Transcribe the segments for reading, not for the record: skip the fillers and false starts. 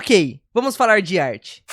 Ok, vamos falar de arte.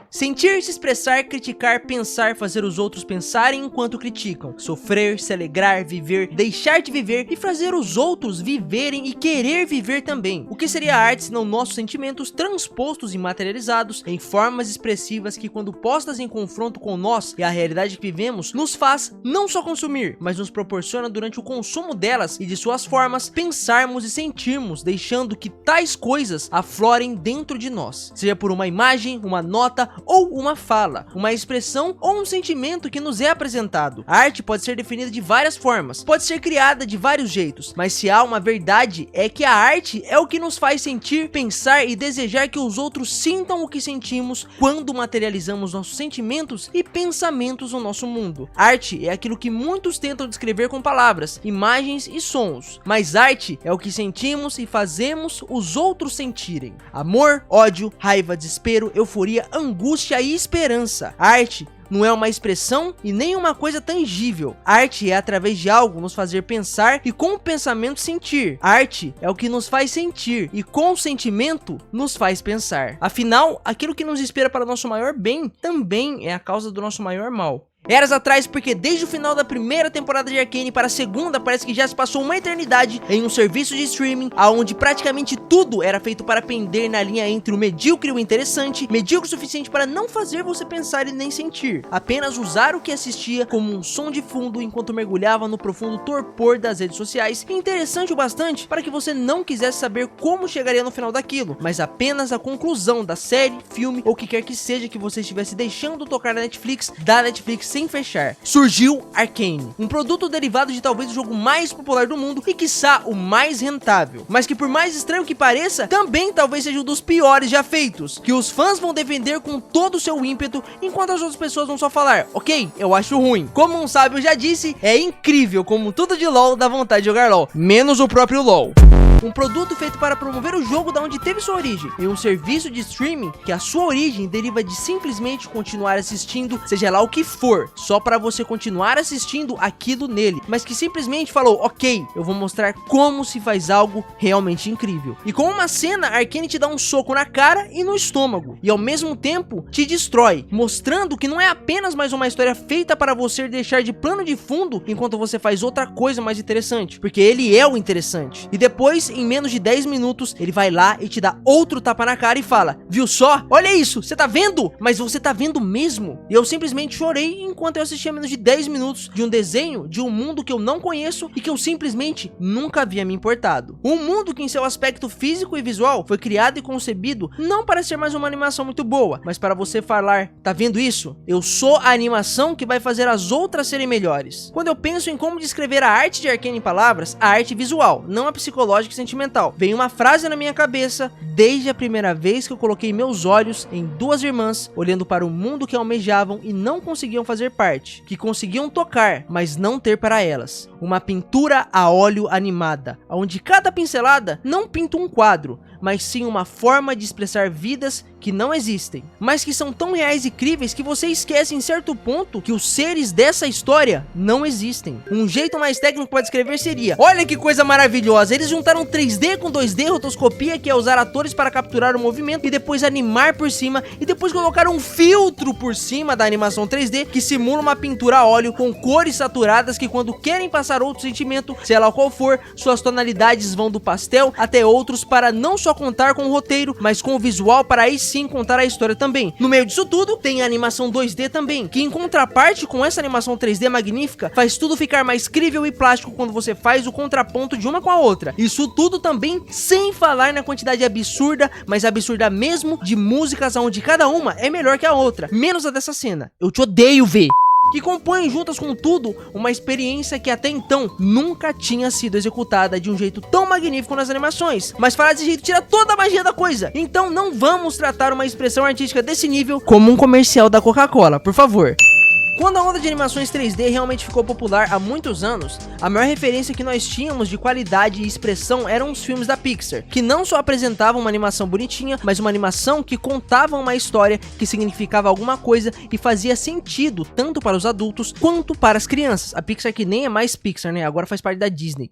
Sentir, se expressar, criticar, pensar, fazer os outros pensarem enquanto criticam. Sofrer, se alegrar, viver, deixar de viver e fazer os outros viverem e querer viver também. O que seria a arte senão nossos sentimentos transpostos e materializados em formas expressivas que, quando postas em confronto com nós e a realidade que vivemos, nos faz não só consumir, mas nos proporciona durante o consumo delas e de suas formas, pensarmos e sentirmos, deixando que tais coisas aflorem dentro de nós. Seja por uma imagem, uma nota ou uma fala, uma expressão ou um sentimento que nos é apresentado. A arte pode ser definida de várias formas, pode ser criada de vários jeitos, mas se há uma verdade é que a arte é o que nos faz sentir, pensar e desejar que os outros sintam o que sentimos quando materializamos nossos sentimentos e pensamentos no nosso mundo. Arte é aquilo que muitos tentam descrever com palavras, imagens e sons, mas arte é o que sentimos e fazemos os outros sentirem. Amor, ódio, raiva, desespero, euforia, angústia e esperança. Arte não é uma expressão e nem uma coisa tangível. Arte é através de algo nos fazer pensar e com o pensamento sentir. Arte é o que nos faz sentir e com o sentimento nos faz pensar. Afinal, aquilo que nos espera para nosso maior bem também é a causa do nosso maior mal. Eras atrás, porque desde o final da primeira temporada de Arcane para a segunda parece que já se passou uma eternidade em um serviço de streaming onde praticamente tudo era feito para pender na linha entre o medíocre e o interessante, medíocre o suficiente para não fazer você pensar e nem sentir, apenas usar o que assistia como um som de fundo enquanto mergulhava no profundo torpor das redes sociais, e interessante o bastante para que você não quisesse saber como chegaria no final daquilo, mas apenas a conclusão da série, filme ou o que quer que seja que você estivesse deixando tocar na Netflix, da Netflix sem fechar. Surgiu Arcane, um produto derivado de talvez o jogo mais popular do mundo e quiçá o mais rentável, mas que por mais estranho que pareça, também talvez seja um dos piores já feitos, que os fãs vão defender com todo o seu ímpeto, enquanto as outras pessoas vão só falar, ok, eu acho ruim. Como um sábio já disse, é incrível como tudo de LoL dá vontade de jogar LoL, menos o próprio LoL. Um produto feito para promover o jogo da onde teve sua origem, em um serviço de streaming que a sua origem deriva de simplesmente continuar assistindo, seja lá o que for, só para você continuar assistindo aquilo nele, mas que simplesmente falou, ok, eu vou mostrar como se faz algo realmente incrível. E com uma cena, Arcane te dá um soco na cara e no estômago, e ao mesmo tempo te destrói, mostrando que não é apenas mais uma história feita para você deixar de plano de fundo enquanto você faz outra coisa mais interessante, porque ele é o interessante. E depois, em menos de 10 minutos, ele vai lá e te dá outro tapa na cara e fala, viu só? Olha isso, você tá vendo? Mas você tá vendo mesmo? E eu simplesmente chorei enquanto eu assistia menos de 10 minutos de um desenho de um mundo que eu não conheço e que eu simplesmente nunca havia me importado. Um mundo que em seu aspecto físico e visual foi criado e concebido não para ser mais uma animação muito boa, mas para você falar, tá vendo isso? Eu sou a animação que vai fazer as outras serem melhores. Quando eu penso em como descrever a arte de Arcane em palavras, a arte visual, não a psicológica e sentimental, vem uma frase na minha cabeça desde a primeira vez que eu coloquei meus olhos em duas irmãs olhando para o mundo que almejavam e não conseguiam fazer parte, que conseguiam tocar, mas não ter para elas. Uma pintura a óleo animada, onde cada pincelada não pinta um quadro, mas sim uma forma de expressar vidas que não existem, mas que são tão reais e críveis que você esquece em certo ponto que os seres dessa história não existem. Um jeito mais técnico para descrever seria, olha que coisa maravilhosa, eles juntaram 3D com 2D rotoscopia, que é usar atores para capturar o movimento e depois animar por cima, e depois colocar um filtro por cima da animação 3D que simula uma pintura a óleo com cores saturadas que, quando querem passar outro sentimento, sei lá qual for, suas tonalidades vão do pastel até outros, para não só contar com o roteiro, mas com o visual para aí sim contar a história também. No meio disso tudo, tem a animação 2D também, que em contraparte com essa animação 3D magnífica, faz tudo ficar mais crível e plástico quando você faz o contraponto de uma com a outra. Isso tudo também sem falar na quantidade absurda, mas absurda mesmo, de músicas onde cada uma é melhor que a outra, menos a dessa cena. Eu te odeio, V! Que compõem juntas com tudo uma experiência que até então nunca tinha sido executada de um jeito tão magnífico nas animações. Mas falar desse jeito tira toda a magia da coisa. Então não vamos tratar uma expressão artística desse nível como um comercial da Coca-Cola, por favor. Quando a onda de animações 3D realmente ficou popular há muitos anos, a maior referência que nós tínhamos de qualidade e expressão eram os filmes da Pixar, que não só apresentavam uma animação bonitinha, mas uma animação que contava uma história que significava alguma coisa e fazia sentido tanto para os adultos quanto para as crianças. A Pixar que nem é mais Pixar, né? Agora faz parte da Disney.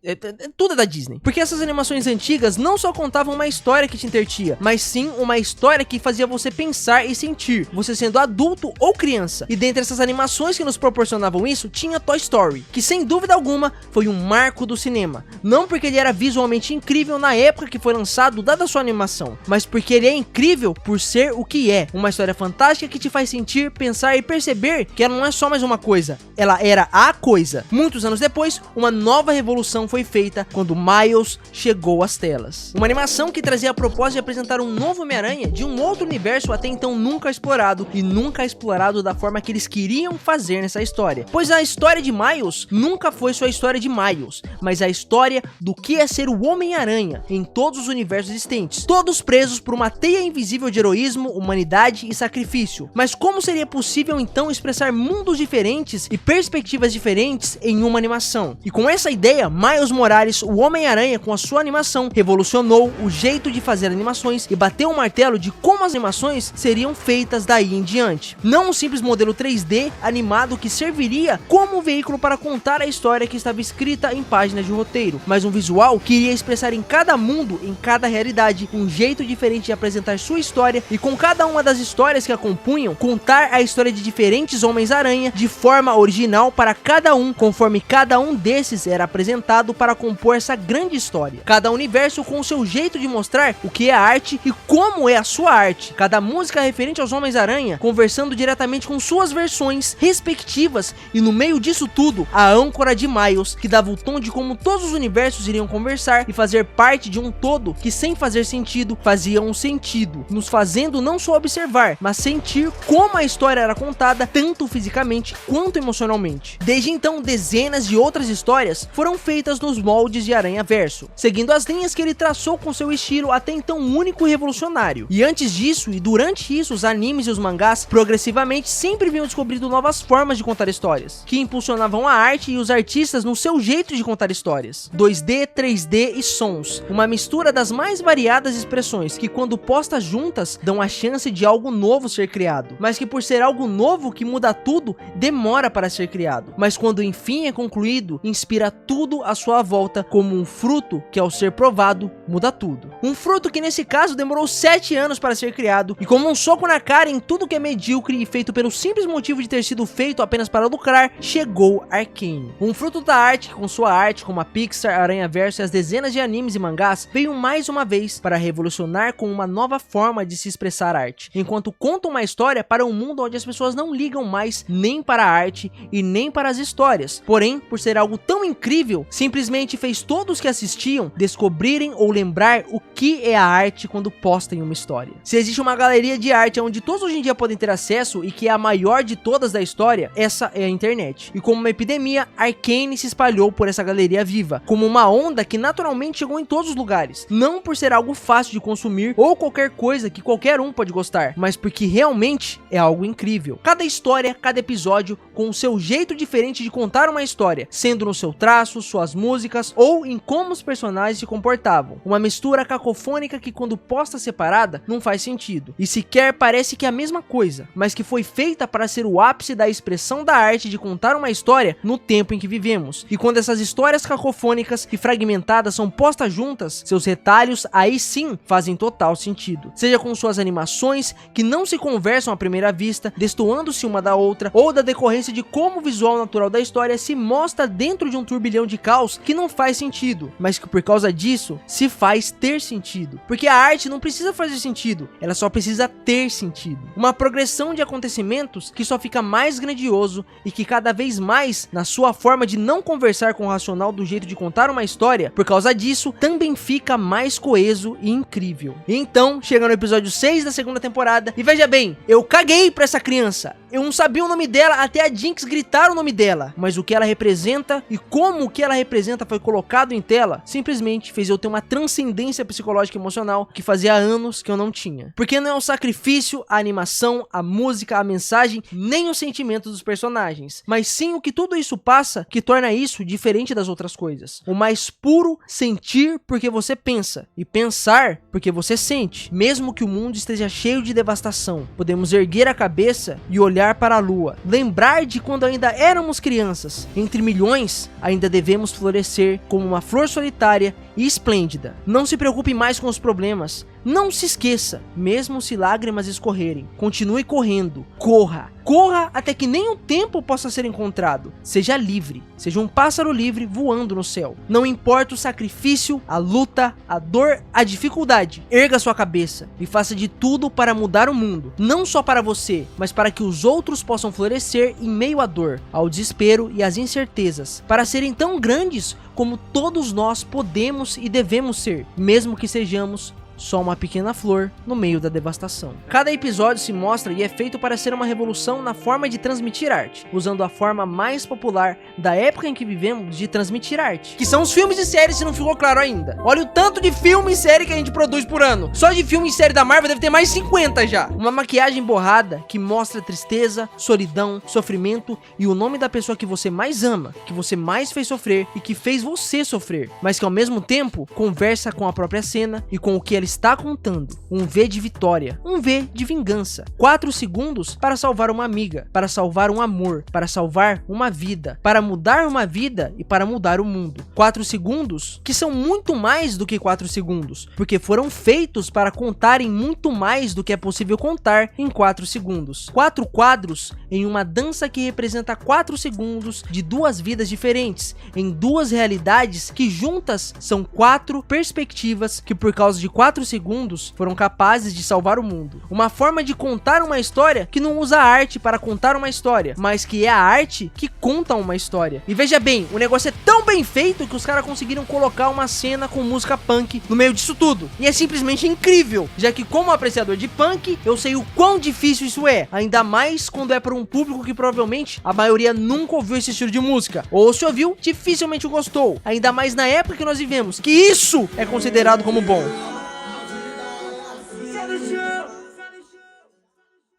Tudo é da Disney. Porque essas animações antigas não só contavam uma história que te entretia, mas sim uma história que fazia você pensar e sentir, você sendo adulto ou criança. E dentre essas animações que nos proporcionavam isso, tinha Toy Story, que sem dúvida alguma foi um marco do cinema. Não porque ele era visualmente incrível na época que foi lançado, dada a sua animação, mas porque ele é incrível por ser o que é. Uma história fantástica que te faz sentir, pensar e perceber que ela não é só mais uma coisa, ela era a coisa. Muitos anos depois, uma nova revolução foi feita quando Miles chegou às telas. Uma animação que trazia a proposta de apresentar um novo Homem-Aranha de um outro universo até então nunca explorado, e nunca explorado da forma que eles queriam fazer nessa história. Pois a história de Miles nunca foi só a história de Miles, mas a história do que é ser o Homem-Aranha em todos os universos existentes, todos presos por uma teia invisível de heroísmo, humanidade e sacrifício. Mas como seria possível então expressar mundos diferentes e perspectivas diferentes em uma animação? E com essa ideia, Miles Morales, o Homem-Aranha, com a sua animação, revolucionou o jeito de fazer animações e bateu o martelo de como as animações seriam feitas daí em diante. Não um simples modelo 3D animado que serviria como veículo para contar a história que estava escrita em páginas de roteiro, mas um visual que iria expressar em cada mundo, em cada realidade, um jeito diferente de apresentar sua história, e com cada uma das histórias que a compunham, contar a história de diferentes Homens-Aranha de forma original para cada um, conforme cada um desses era apresentado para compor essa grande história. Cada universo com o seu jeito de mostrar o que é arte e como é a sua arte. Cada música referente aos Homens-Aranha conversando diretamente com suas versões respectivas, e no meio disso tudo, a âncora de Miles, que dava o tom de como todos os universos iriam conversar e fazer parte de um todo que, sem fazer sentido, fazia um sentido, nos fazendo não só observar, mas sentir como a história era contada, tanto fisicamente quanto emocionalmente. Desde então, dezenas de outras histórias foram feitas nos moldes de Aranhaverso, seguindo as linhas que ele traçou com seu estilo até então único e revolucionário. E antes disso, e durante isso, os animes e os mangás progressivamente sempre vinham descobrindo novas formas de contar histórias, que impulsionavam a arte e os artistas no seu jeito de contar histórias. 2D, 3D e sons, uma mistura das mais variadas expressões que, quando postas juntas, dão a chance de algo novo ser criado, mas que, por ser algo novo que muda tudo, demora para ser criado, mas quando enfim é concluído, inspira tudo à sua volta, como um fruto que, ao ser provado, muda tudo. Um fruto que nesse caso demorou 7 anos para ser criado, e como um soco na cara em tudo que é medíocre e feito pelo simples motivo de ter sido feito apenas para lucrar, chegou Arcane. Um fruto da arte que, com sua arte como a Pixar, Aranhaverso e as dezenas de animes e mangás, veio mais uma vez para revolucionar com uma nova forma de se expressar arte, enquanto conta uma história para um mundo onde as pessoas não ligam mais nem para a arte e nem para as histórias. Porém, por ser algo tão incrível, simplesmente fez todos que assistiam descobrirem ou lembrar o que é a arte quando posta em uma história. Se existe uma galeria de arte onde todos hoje em dia podem ter acesso e que é a maior de todas da história, essa é a internet. E como uma epidemia, Arcane se espalhou por essa galeria viva, como uma onda que naturalmente chegou em todos os lugares, não por ser algo fácil de consumir ou qualquer coisa que qualquer um pode gostar, mas porque realmente é algo incrível. Cada história, cada episódio, com o seu jeito diferente de contar uma história, sendo no seu traço, suas músicas ou em como os personagens se comportavam. Uma mistura cacofônica que, quando posta separada, não faz sentido, e sequer parece que é a mesma coisa, mas que foi feita para ser o ápice da expressão da arte de contar uma história no tempo em que vivemos. E quando essas histórias cacofônicas e fragmentadas são postas juntas, seus retalhos aí sim fazem total sentido. Seja com suas animações que não se conversam à primeira vista, destoando-se uma da outra, ou da decorrência de como o visual natural da história se mostra dentro de um turbilhão de caos que não faz sentido, mas que por causa disso se faz ter sentido. Porque a arte não precisa fazer sentido, ela só precisa ter sentido. Uma progressão de acontecimentos que só fica mais grandioso e que cada vez mais, na sua forma de não conversar com o racional do jeito de contar uma história, por causa disso, também fica mais coeso e incrível. E então, chega no episódio 6 da segunda temporada, e veja bem, eu caguei pra essa criança. Eu não sabia o nome dela até a Jinx gritar o nome dela. Mas o que ela representa e como o que ela representa foi colocado em tela, simplesmente fez eu ter uma transcendência psicológica e emocional que fazia anos que eu não tinha. Porque não é o sacrifício, a animação, a música, a mensagem, nem os sentimentos dos personagens, mas sim o que tudo isso passa que torna isso diferente das outras coisas. O mais puro sentir porque você pensa, e pensar porque você sente. Mesmo que o mundo esteja cheio de devastação, podemos erguer a cabeça e olhar para a lua. Lembrar de quando ainda éramos crianças. Entre milhões, ainda devemos florescer como uma flor solitária e esplêndida. Não se preocupe mais com os problemas. Não se esqueça, mesmo se lágrimas escorrerem, continue correndo, corra. Corra até que nem o tempo possa ser encontrado. Seja livre, seja um pássaro livre voando no céu. Não importa o sacrifício, a luta, a dor, a dificuldade. Erga sua cabeça e faça de tudo para mudar o mundo. Não só para você, mas para que os outros possam florescer em meio à dor, ao desespero e às incertezas. Para serem tão grandes como todos nós podemos e devemos ser, mesmo que sejamos só uma pequena flor no meio da devastação. Cada episódio se mostra e é feito para ser uma revolução na forma de transmitir arte, usando a forma mais popular da época em que vivemos de transmitir arte, que são os filmes e séries, se não ficou claro ainda. Olha o tanto de filme e série que a gente produz por ano. Só de filme e série da Marvel deve ter mais 50 já. Uma maquiagem borrada que mostra tristeza, solidão, sofrimento e o nome da pessoa que você mais ama, que você mais fez sofrer e que fez você sofrer, mas que ao mesmo tempo conversa com a própria cena e com o que ela está contando. Um V de vitória, um V de vingança. 4 segundos para salvar uma amiga, para salvar um amor, para salvar uma vida, para mudar uma vida e para mudar o mundo. 4 segundos que são muito mais do que 4 segundos, porque foram feitos para contarem muito mais do que é possível contar em 4 segundos. 4 quadros em uma dança que representa 4 segundos de 2 vidas diferentes, em 2 realidades que juntas são 4 perspectivas que por causa de 4 segundos foram capazes de salvar o mundo. Uma forma de contar uma história que não usa a arte para contar uma história, mas que é a arte que conta uma história. E veja bem, o negócio é tão bem feito que os caras conseguiram colocar uma cena com música punk no meio disso tudo. E é simplesmente incrível, já que como apreciador de punk, eu sei o quão difícil isso é, ainda mais quando é para um público que provavelmente a maioria nunca ouviu esse estilo de música, ou se ouviu, dificilmente gostou, ainda mais na época que nós vivemos, que isso é considerado como bom.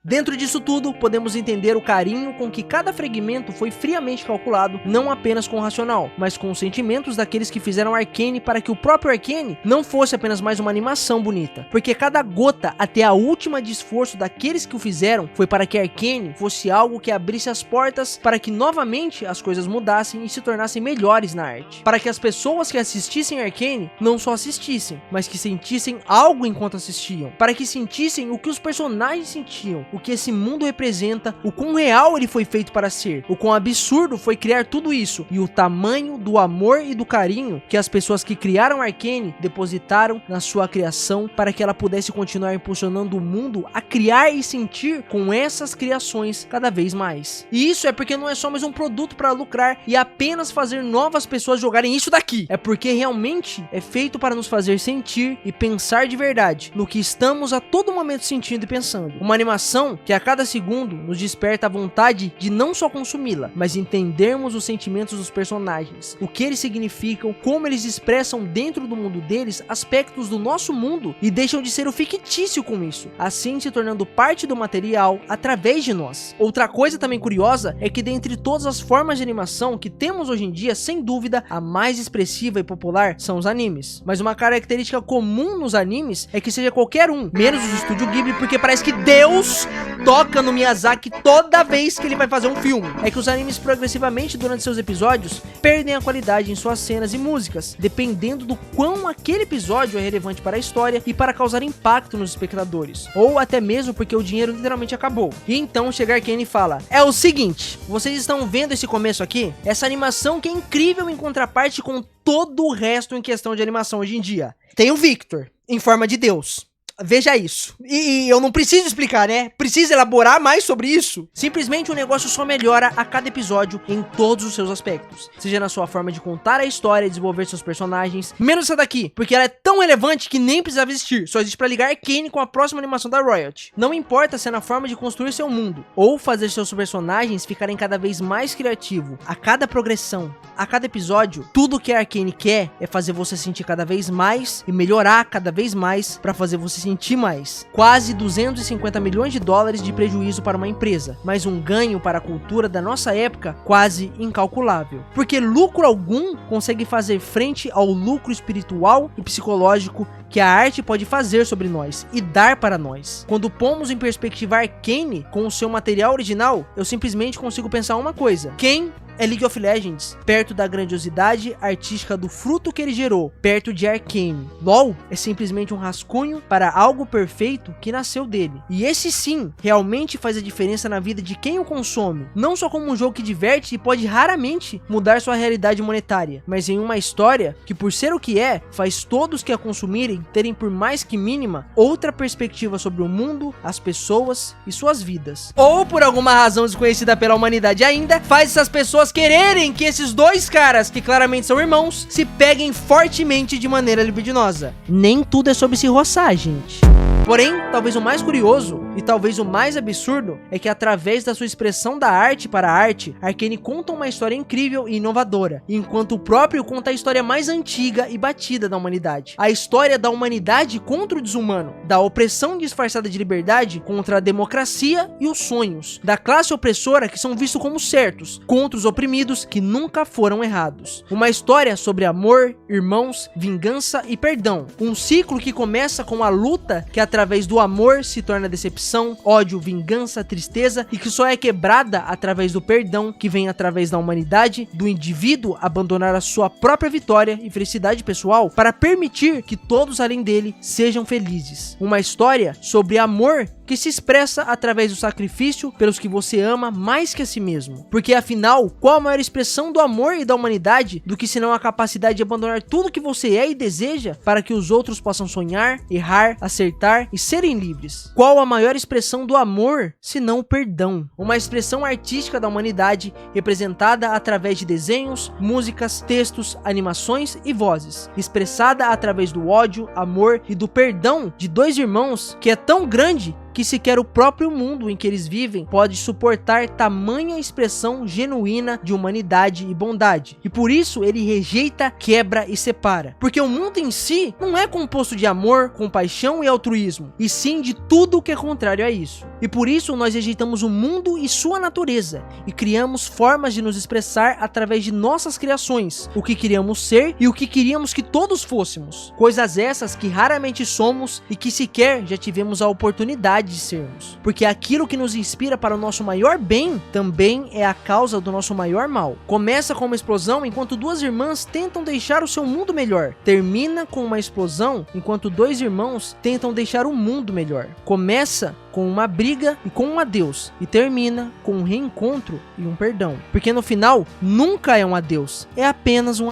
Dentro disso tudo, podemos entender o carinho com que cada fragmento foi friamente calculado, não apenas com o racional, mas com os sentimentos daqueles que fizeram Arcane para que o próprio Arcane não fosse apenas mais uma animação bonita. Porque cada gota, até a última de esforço daqueles que o fizeram, foi para que Arcane fosse algo que abrisse as portas para que novamente as coisas mudassem e se tornassem melhores na arte. Para que as pessoas que assistissem Arcane não só assistissem, mas que sentissem algo enquanto assistiam. Para que sentissem o que os personagens sentiam, o que esse mundo representa, o quão real ele foi feito para ser, o quão absurdo foi criar tudo isso, e o tamanho do amor e do carinho que as pessoas que criaram Arcane depositaram na sua criação para que ela pudesse continuar impulsionando o mundo a criar e sentir com essas criações cada vez mais. E isso é porque não é só mais um produto para lucrar e apenas fazer novas pessoas jogarem isso daqui, é porque realmente é feito para nos fazer sentir e pensar de verdade no que estamos a todo momento sentindo e pensando. Uma animação que a cada segundo nos desperta a vontade de não só consumi-la, mas entendermos os sentimentos dos personagens, o que eles significam, como eles expressam dentro do mundo deles aspectos do nosso mundo e deixam de ser o fictício com isso, assim se tornando parte do material através de nós. Outra coisa também curiosa é que dentre todas as formas de animação que temos hoje em dia, sem dúvida, a mais expressiva e popular são os animes. Mas uma característica comum nos animes é que seja qualquer um, menos os Estúdio Ghibli, porque parece que Deus toca no Miyazaki toda vez que ele vai fazer um filme. É que os animes progressivamente durante seus episódios perdem a qualidade em suas cenas e músicas, dependendo do quão aquele episódio é relevante para a história e para causar impacto nos espectadores, ou até mesmo porque o dinheiro literalmente acabou. E então chega Arcane e fala: é o seguinte, vocês estão vendo esse começo aqui? Essa animação que é incrível em contraparte com todo o resto em questão de animação hoje em dia. Tem o Victor, em forma de Deus. Veja isso. E eu não preciso explicar, né? Preciso elaborar mais sobre isso? Simplesmente o negócio só melhora a cada episódio em todos os seus aspectos. Seja na sua forma de contar a história, desenvolver seus personagens. Menos essa daqui, porque ela é tão relevante que nem precisava existir. Só existe pra ligar Arcane com a próxima animação da Riot. Não importa se é na forma de construir seu mundo, ou fazer seus personagens ficarem cada vez mais criativos. A cada progressão, a cada episódio, tudo que a Arcane quer é fazer você sentir cada vez mais e melhorar cada vez mais pra fazer você sentir mais. Quase 250 milhões de dólares de prejuízo para uma empresa, mas um ganho para a cultura da nossa época quase incalculável. Porque lucro algum consegue fazer frente ao lucro espiritual e psicológico que a arte pode fazer sobre nós e dar para nós. Quando pomos em perspectiva Arcane com o seu material original, eu simplesmente consigo pensar uma coisa: quem é League of Legends perto da grandiosidade artística do fruto que ele gerou, perto de Arcane? LoL é simplesmente um rascunho para algo perfeito que nasceu dele. E esse sim, realmente faz a diferença na vida de quem o consome. Não só como um jogo que diverte e pode raramente mudar sua realidade monetária, mas em uma história que, por ser o que é, faz todos que a consumirem terem, por mais que mínima, outra perspectiva sobre o mundo, as pessoas e suas vidas. Ou, por alguma razão desconhecida pela humanidade ainda, faz essas pessoas quererem que esses dois caras, que claramente são irmãos, se peguem fortemente de maneira libidinosa. Nem tudo é sobre se roçar, gente. Porém, talvez o mais curioso e talvez o mais absurdo é que através da sua expressão da arte para a arte, Arcane conta uma história incrível e inovadora, enquanto o próprio conta a história mais antiga e batida da humanidade. A história da humanidade contra o desumano, da opressão disfarçada de liberdade contra a democracia e os sonhos, da classe opressora que são vistos como certos, contra os oprimidos que nunca foram errados. Uma história sobre amor, irmãos, vingança e perdão. Um ciclo que começa com a luta que através do amor se torna decepção, ódio, vingança, tristeza e que só é quebrada através do perdão que vem através da humanidade, do indivíduo abandonar a sua própria vitória e felicidade pessoal para permitir que todos além dele sejam felizes. Uma história sobre amor que se expressa através do sacrifício pelos que você ama mais que a si mesmo. Porque afinal, qual a maior expressão do amor e da humanidade do que senão a capacidade de abandonar tudo que você é e deseja para que os outros possam sonhar, errar, acertar e serem livres? Qual a maior expressão do amor senão o perdão? Uma expressão artística da humanidade representada através de desenhos, músicas, textos, animações e vozes, expressada através do ódio, amor e do perdão de dois irmãos que é tão grande que sequer o próprio mundo em que eles vivem pode suportar tamanha expressão genuína de humanidade e bondade. E por isso ele rejeita, quebra e separa. Porque o mundo em si não é composto de amor, compaixão e altruísmo, e sim de tudo o que é contrário a isso. E por isso nós rejeitamos o mundo e sua natureza, e criamos formas de nos expressar através de nossas criações, o que queríamos ser e o que queríamos que todos fôssemos. Coisas essas que raramente somos e que sequer já tivemos a oportunidade de sermos. Porque aquilo que nos inspira para o nosso maior bem também é a causa do nosso maior mal. Começa com uma explosão enquanto duas irmãs tentam deixar o seu mundo melhor. Termina com uma explosão enquanto dois irmãos tentam deixar o mundo melhor. Começa com uma briga e com um adeus, e termina com um reencontro e um perdão. Porque no final, nunca é um adeus, é apenas um